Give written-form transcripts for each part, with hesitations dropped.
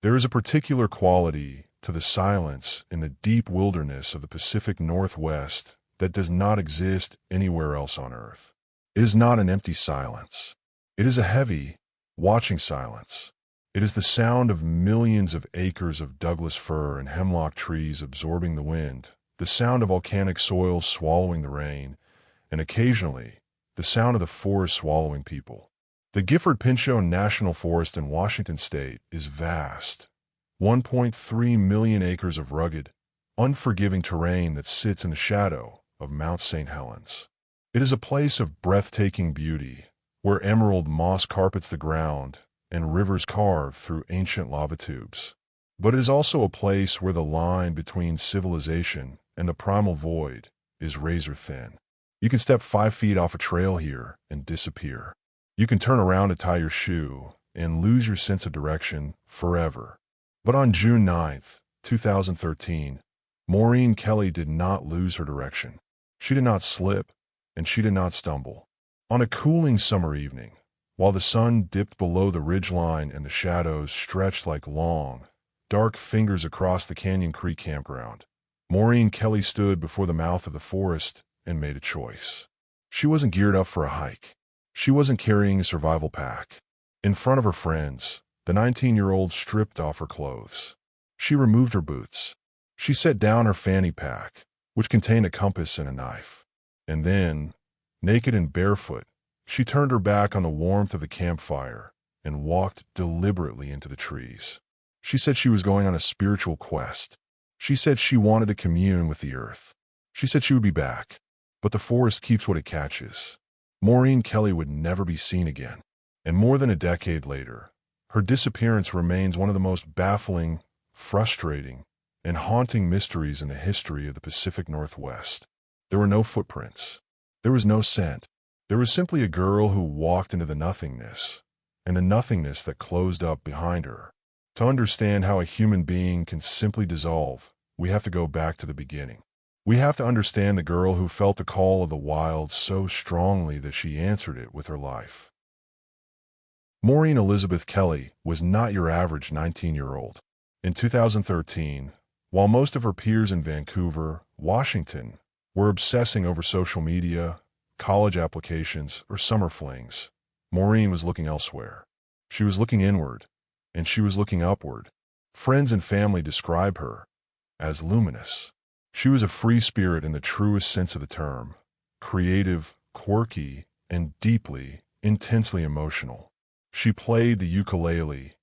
There is a particular quality to the silence in the deep wilderness of the Pacific Northwest that does not exist anywhere else on Earth. It is not an empty silence. It is a heavy, watching silence. It is the sound of millions of acres of Douglas fir and hemlock trees absorbing the wind, the sound of volcanic soil swallowing the rain, and occasionally, the sound of the forest swallowing people. The Gifford Pinchot National Forest in Washington State is vast, 1.3 million acres of rugged, unforgiving terrain that sits in the shadow of Mount St. Helens. It is a place of breathtaking beauty, where emerald moss carpets the ground and rivers carve through ancient lava tubes. But it is also a place where the line between civilization and the primal void is razor thin. You can step 5 feet off a trail here and disappear. You can turn around to tie your shoe and lose your sense of direction forever. But on June 9th, 2013, Maureen Kelly did not lose her direction. She did not slip, and she did not stumble. On a cooling summer evening, while the sun dipped below the ridgeline and the shadows stretched like long, dark fingers across the Canyon Creek campground, Maureen Kelly stood before the mouth of the forest and made a choice. She wasn't geared up for a hike. She wasn't carrying a survival pack. In front of her friends, the 19-year-old stripped off her clothes. She removed her boots. She set down her fanny pack, which contained a compass and a knife. And then, naked and barefoot, she turned her back on the warmth of the campfire and walked deliberately into the trees. She said she was going on a spiritual quest. She said she wanted to commune with the earth. She said she would be back. But the forest keeps what it catches. Maureen Kelly would never be seen again. And more than a decade later, her disappearance remains one of the most baffling, frustrating, and haunting mysteries in the history of the Pacific Northwest. There were no footprints. There was no scent. There was simply a girl who walked into the nothingness, and the nothingness that closed up behind her. To understand how a human being can simply dissolve, we have to go back to the beginning. We have to understand the girl who felt the call of the wild so strongly that she answered it with her life. Maureen Elizabeth Kelly was not your average 19-year-old. In 2013, while most of her peers in Vancouver, Washington, were obsessing over social media, college applications, or summer flings, Maureen was looking elsewhere. She was looking inward, and she was looking upward. Friends and family describe her as luminous. She was a free spirit in the truest sense of the term, creative, quirky, and deeply, intensely emotional. She played the ukulele,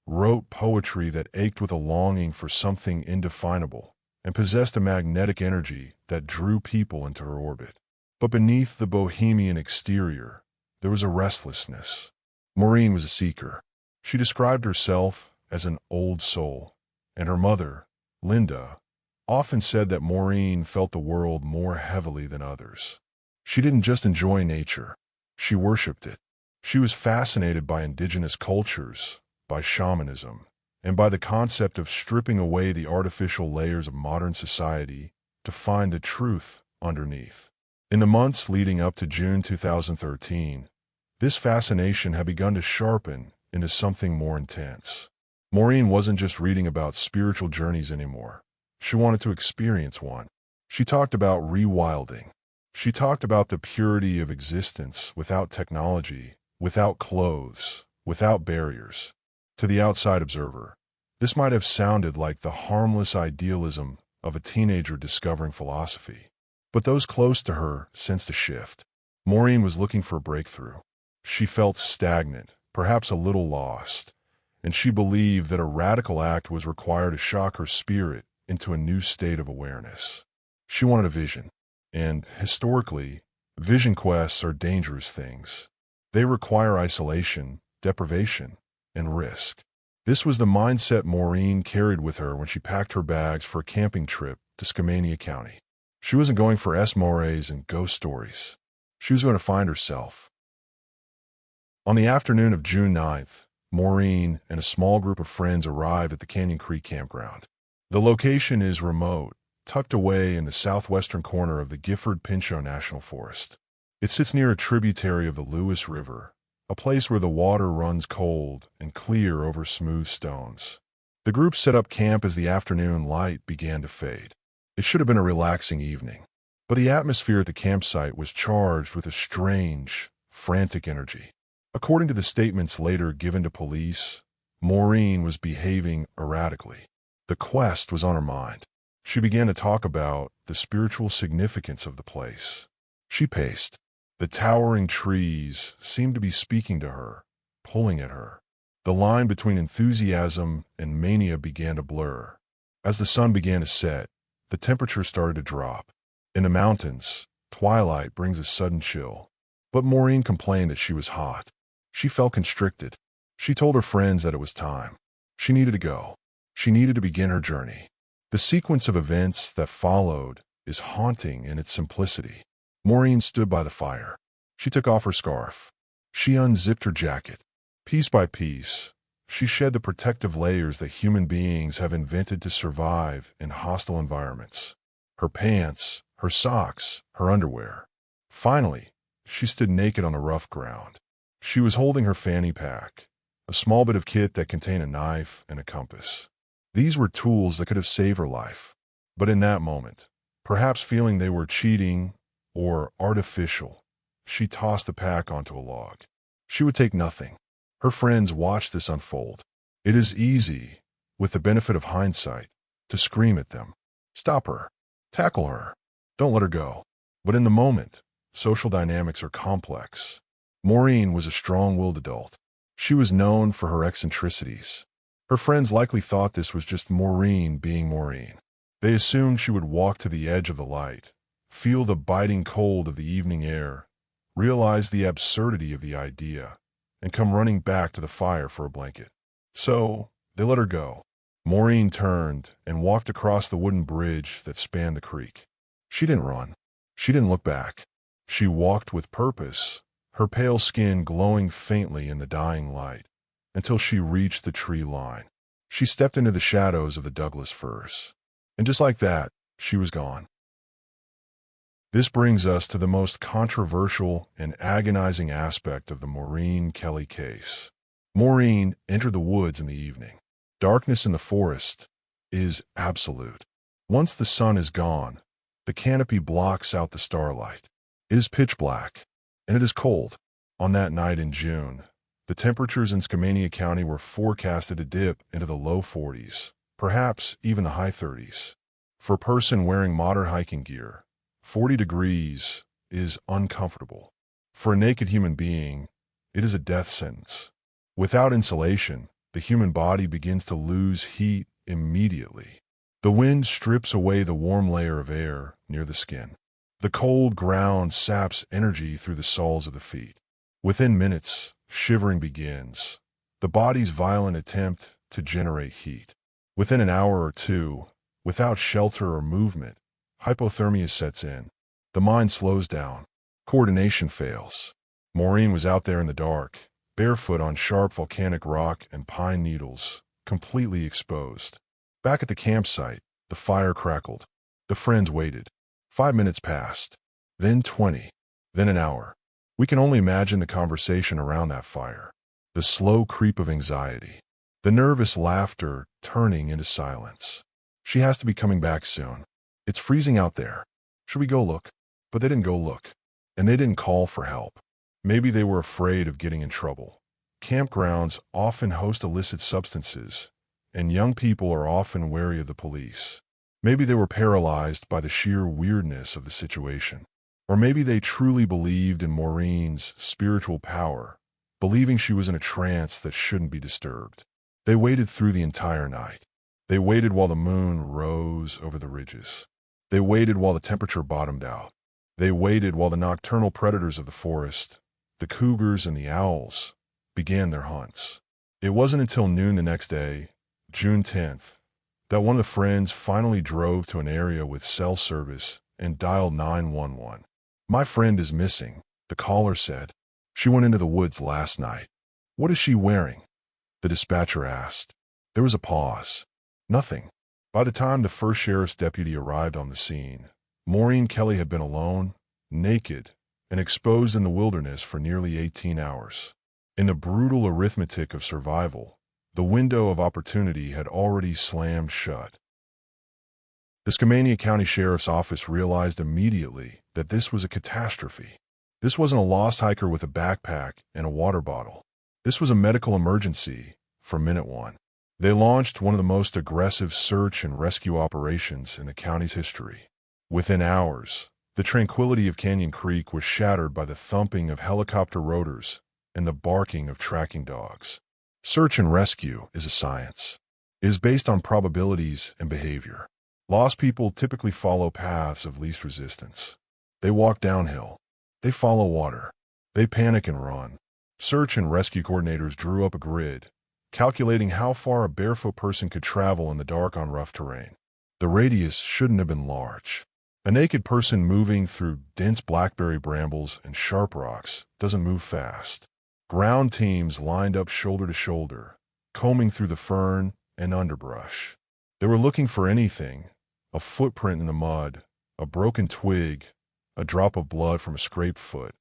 wrote poetry that ached with a longing for something indefinable, and possessed a magnetic energy that drew people into her orbit. But beneath the bohemian exterior, there was a restlessness. Maureen was a seeker. She described herself as an old soul, and her mother, Linda, often said that Maureen felt the world more heavily than others. She didn't just enjoy nature. She worshipped it. She was fascinated by indigenous cultures, by shamanism, and by the concept of stripping away the artificial layers of modern society to find the truth underneath. In the months leading up to June 2013, this fascination had begun to sharpen into something more intense. Maureen wasn't just reading about spiritual journeys anymore. She wanted to experience one. She talked about rewilding. She talked about the purity of existence without technology, without clothes, without barriers. To the outside observer, this might have sounded like the harmless idealism of a teenager discovering philosophy. But those close to her sensed a shift. Maureen was looking for a breakthrough. She felt stagnant, perhaps a little lost, and she believed that a radical act was required to shock her spirit into a new state of awareness. She wanted a vision, and, historically, vision quests are dangerous things. They require isolation, deprivation, and risk. This was the mindset Maureen carried with her when she packed her bags for a camping trip to Skamania County. She wasn't going for mores and ghost stories. She was going to find herself. On the afternoon of June 9th, Maureen and a small group of friends arrived at the Canyon Creek campground. The location is remote, tucked away in the southwestern corner of the Gifford Pinchot National Forest. It sits near a tributary of the Lewis River, a place where the water runs cold and clear over smooth stones. The group set up camp as the afternoon light began to fade. It should have been a relaxing evening, but the atmosphere at the campsite was charged with a strange, frantic energy. According to the statements later given to police, Maureen was behaving erratically. The quest was on her mind. She began to talk about the spiritual significance of the place. She paced. The towering trees seemed to be speaking to her, pulling at her. The line between enthusiasm and mania began to blur. As the sun began to set, the temperature started to drop. In the mountains, twilight brings a sudden chill. But Maureen complained that she was hot. She felt constricted. She told her friends that it was time. She needed to go. She needed to begin her journey. The sequence of events that followed is haunting in its simplicity. Maureen stood by the fire. She took off her scarf. She unzipped her jacket. Piece by piece, she shed the protective layers that human beings have invented to survive in hostile environments. Her pants, her socks, her underwear. Finally, she stood naked on the rough ground. She was holding her fanny pack, a small bit of kit that contained a knife and a compass. These were tools that could have saved her life. But in that moment, perhaps feeling they were cheating or artificial, she tossed the pack onto a log. She would take nothing. Her friends watched this unfold. It is easy, with the benefit of hindsight, to scream at them. Stop her. Tackle her. Don't let her go. But in the moment, social dynamics are complex. Maureen was a strong-willed adult. She was known for her eccentricities. Her friends likely thought this was just Maureen being Maureen. They assumed she would walk to the edge of the light, feel the biting cold of the evening air, realize the absurdity of the idea, and come running back to the fire for a blanket. So, they let her go. Maureen turned and walked across the wooden bridge that spanned the creek. She didn't run. She didn't look back. She walked with purpose, her pale skin glowing faintly in the dying light, until she reached the tree line. She stepped into the shadows of the Douglas firs. And just like that, she was gone. This brings us to the most controversial and agonizing aspect of the Maureen Kelly case. Maureen entered the woods in the evening. Darkness in the forest is absolute. Once the sun is gone, the canopy blocks out the starlight. It is pitch black, and it is cold. On that night in June, the temperatures in Skamania County were forecasted to dip into the low 40s, perhaps even the high 30s. For a person wearing modern hiking gear, 40 degrees is uncomfortable. For a naked human being, it is a death sentence. Without insulation, the human body begins to lose heat immediately. The wind strips away the warm layer of air near the skin. The cold ground saps energy through the soles of the feet. Within minutes, shivering begins, the body's violent attempt to generate heat. Within an hour or two, without shelter or movement, hypothermia sets in. The mind slows down. Coordination fails. Maureen was out there in the dark, barefoot on sharp volcanic rock and pine needles, completely exposed. Back at the campsite, the fire crackled. The friends waited. 5 minutes passed, then 20, then an hour. We can only imagine the conversation around that fire, the slow creep of anxiety, the nervous laughter turning into silence. She has to be coming back soon. It's freezing out there. Should we go look? But they didn't go look, and they didn't call for help. Maybe they were afraid of getting in trouble. Campgrounds often host illicit substances, and young people are often wary of the police. Maybe they were paralyzed by the sheer weirdness of the situation. Or maybe they truly believed in Maureen's spiritual power, believing she was in a trance that shouldn't be disturbed. They waited through the entire night. They waited while the moon rose over the ridges. They waited while the temperature bottomed out. They waited while the nocturnal predators of the forest, the cougars and the owls, began their hunts. It wasn't until noon the next day, June 10th, that one of the friends finally drove to an area with cell service and dialed 911. "My friend is missing," the caller said. "She went into the woods last night." "What is she wearing?" the dispatcher asked. There was a pause. Nothing. By the time the first sheriff's deputy arrived on the scene, Maureen Kelly had been alone, naked, and exposed in the wilderness for nearly 18 hours. In the brutal arithmetic of survival, The window of opportunity had already slammed shut. The Skamania County Sheriff's Office realized immediately that this was a catastrophe. This wasn't a lost hiker with a backpack and a water bottle. This was a medical emergency from minute one. They launched one of the most aggressive search and rescue operations in the county's history. Within hours, the tranquility of Canyon Creek was shattered by the thumping of helicopter rotors and the barking of tracking dogs. Search and rescue is a science. It is based on probabilities and behavior. Lost people typically follow paths of least resistance. They walk downhill. They follow water. They panic and run. Search and rescue coordinators drew up a grid, calculating how far a barefoot person could travel in the dark on rough terrain. The radius shouldn't have been large. A naked person moving through dense blackberry brambles and sharp rocks doesn't move fast. Ground teams lined up shoulder to shoulder, combing through the fern and underbrush. They were looking for anything: a footprint in the mud, a broken twig, a drop of blood from a scraped foot,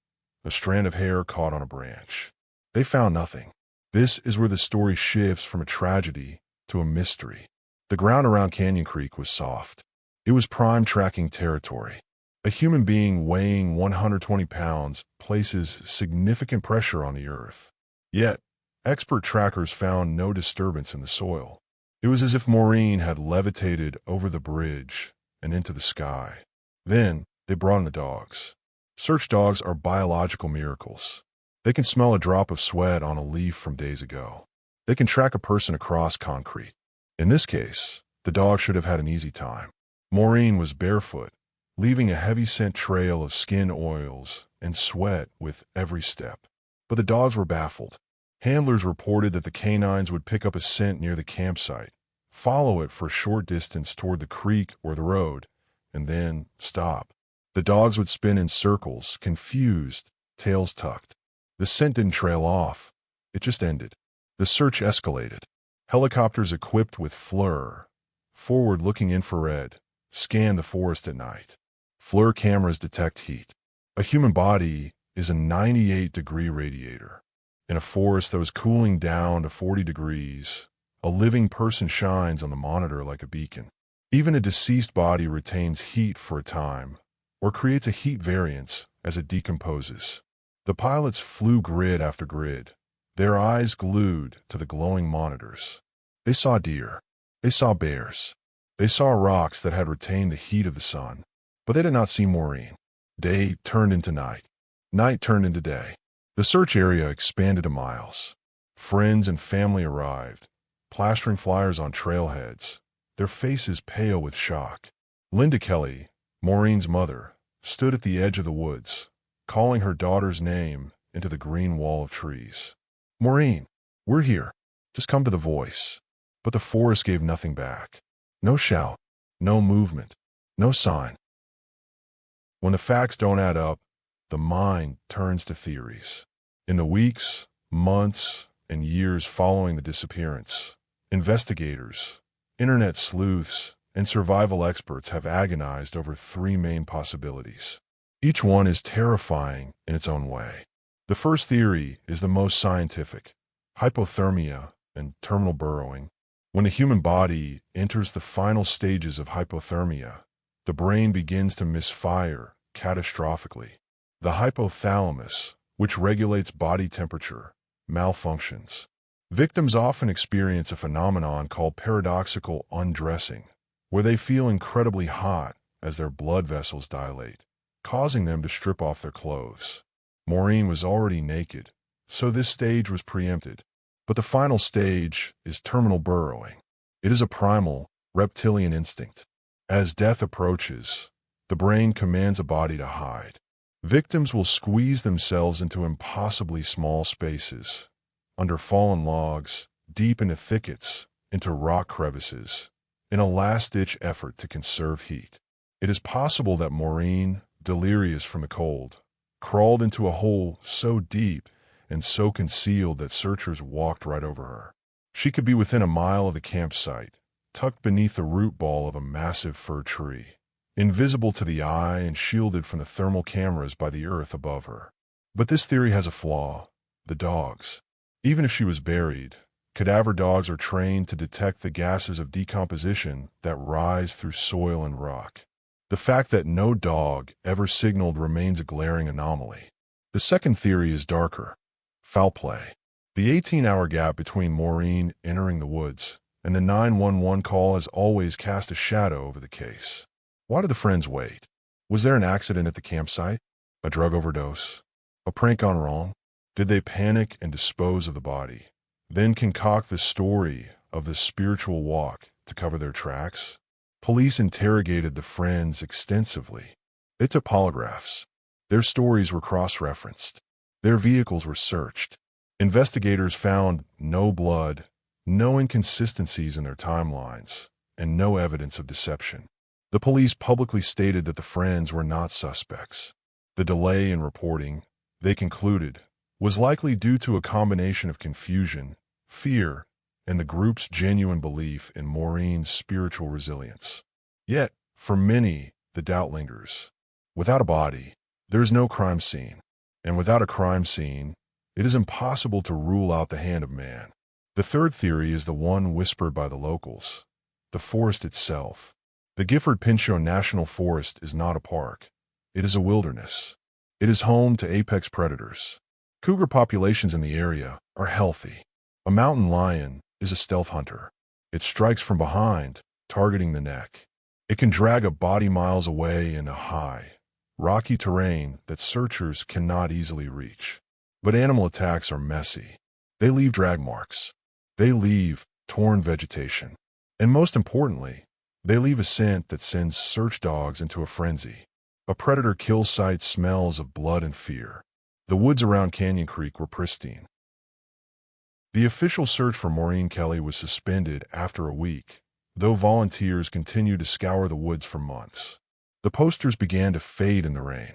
a strand of hair caught on a branch. They found nothing. This is where the story shifts from a tragedy to a mystery. The ground around Canyon Creek was soft. It was prime tracking territory. A human being weighing 120 pounds places significant pressure on the earth. Yet, expert trackers found no disturbance in the soil. It was as if Maureen had levitated over the bridge and into the sky. Then, they brought in the dogs. Search dogs are biological miracles. They can smell a drop of sweat on a leaf from days ago. They can track a person across concrete. In this case, the dog should have had an easy time. Maureen was barefoot, leaving a heavy scent trail of skin oils and sweat with every step. But the dogs were baffled. Handlers reported that the canines would pick up a scent near the campsite, follow it for a short distance toward the creek or the road, and then stop. The dogs would spin in circles, confused, tails tucked. The scent didn't trail off. It just ended. The search escalated. Helicopters equipped with FLIR, forward-looking infrared, scanned the forest at night. FLIR cameras detect heat. A human body is a 98-degree radiator. In a forest that was cooling down to 40 degrees, a living person shines on the monitor like a beacon. Even a deceased body retains heat for a time, or creates a heat variance as it decomposes. The pilots flew grid after grid, their eyes glued to the glowing monitors. They saw deer. They saw bears. They saw rocks that had retained the heat of the sun. But they did not see Maureen. Day turned into night. Night turned into day. The search area expanded to miles. Friends and family arrived, plastering flyers on trailheads, their faces pale with shock. Linda Kelly, Maureen's mother, stood at the edge of the woods, calling her daughter's name into the green wall of trees. "Maureen, we're here. Just come to the voice." But the forest gave nothing back. No shout, no movement, no sign. When the facts don't add up, the mind turns to theories. In the weeks, months, and years following the disappearance, investigators, internet sleuths, and survival experts have agonized over three main possibilities. Each one is terrifying in its own way. The first theory is the most scientific: hypothermia and terminal burrowing. When the human body enters the final stages of hypothermia, the brain begins to misfire catastrophically. The hypothalamus, which regulates body temperature, malfunctions. Victims often experience a phenomenon called paradoxical undressing, where they feel incredibly hot as their blood vessels dilate, causing them to strip off their clothes. Maureen was already naked, so this stage was preempted. But the final stage is terminal burrowing. It is a primal, reptilian instinct. As death approaches, the brain commands a body to hide. Victims will squeeze themselves into impossibly small spaces, under fallen logs, deep into thickets, into rock crevices, in a last-ditch effort to conserve heat. It is possible that Maureen, delirious from the cold, crawled into a hole so deep and so concealed that searchers walked right over her. She could be within a mile of the campsite, tucked beneath the root ball of a massive fir tree, invisible to the eye and shielded from the thermal cameras by the earth above her. But this theory has a flaw: the dogs. Even if she was buried, Cadaver dogs are trained to detect the gases of decomposition that rise through soil and rock. The fact that no dog ever signaled remains a glaring anomaly. The second theory is darker: foul play. The 18-hour gap between Maureen entering the woods and the 911 call has always cast a shadow over the case. Why did the friends wait? Was there an accident at the campsite? A drug overdose? A prank gone wrong? Did they panic and dispose of the body, then concoct the story of the spiritual walk to cover their tracks? Police interrogated the friends extensively. They took polygraphs. Their stories were cross-referenced. Their vehicles were searched. Investigators found no blood, no inconsistencies in their timelines, and no evidence of deception. The police publicly stated that the friends were not suspects. The delay in reporting, they concluded, was likely due to a combination of confusion, fear, and the group's genuine belief in Maureen's spiritual resilience. Yet, for many, the doubt lingers. Without a body, there is no crime scene. And without a crime scene, it is impossible to rule out the hand of man. The third theory is the one whispered by the locals: the forest itself. The Gifford Pinchot National Forest is not a park. It is a wilderness. It is home to apex predators. Cougar populations in the area are healthy. A mountain lion is a stealth hunter. It strikes from behind, targeting the neck. It can drag a body miles away in a high, rocky terrain that searchers cannot easily reach. But animal attacks are messy. They leave drag marks. They leave torn vegetation. And most importantly, they leave a scent that sends search dogs into a frenzy. A predator kill site smells of blood and fear. The woods around Canyon Creek were pristine. The official search for Maureen Kelly was suspended after a week, though volunteers continued to scour the woods for months. The posters began to fade in the rain.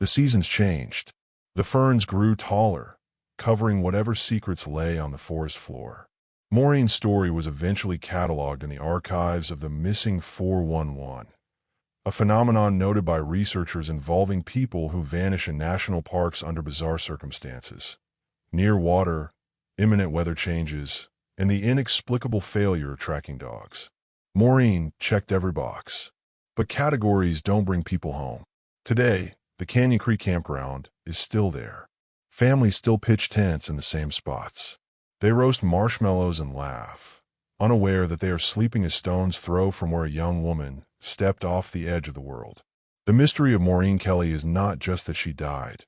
The seasons changed. The ferns grew taller, covering whatever secrets lay on the forest floor. Maureen's story was eventually cataloged in the archives of the Missing 411, a phenomenon noted by researchers involving people who vanish in national parks under bizarre circumstances: near water, imminent weather changes, and the inexplicable failure of tracking dogs. Maureen checked every box. But categories don't bring people home. Today, the Canyon Creek campground is still there. Families still pitch tents in the same spots. They roast marshmallows and laugh, unaware that they are sleeping a stone's throw from where a young woman stepped off the edge of the world. The mystery of Maureen Kelly is not just that she died,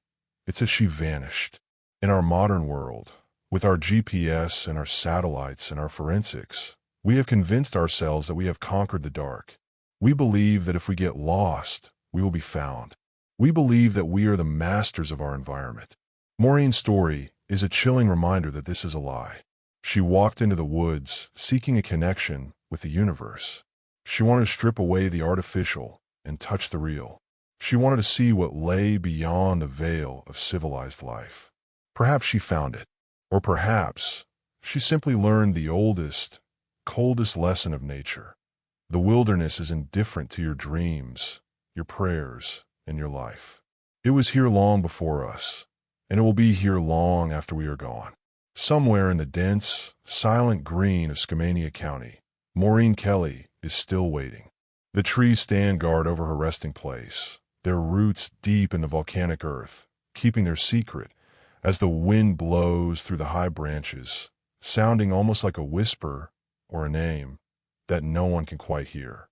it's that she vanished. In our modern world, with our GPS and our satellites and our forensics, we have convinced ourselves that we have conquered the dark. We believe that if we get lost, we will be found. We believe that we are the masters of our environment. Maureen's story is a chilling reminder that this is a lie. She walked into the woods seeking a connection with the universe. She wanted to strip away the artificial and touch the real. She wanted to see what lay beyond the veil of civilized life. Perhaps she found it. Or perhaps she simply learned the oldest, coldest lesson of nature. The wilderness is indifferent to your dreams, your prayers, and your life. It was here long before us, and it will be here long after we are gone. Somewhere in the dense, silent green of Skamania County, Maureen Kelly is still waiting. The trees stand guard over her resting place, their roots deep in the volcanic earth, keeping their secret as the wind blows through the high branches, sounding almost like a whisper or a name that no one can quite hear.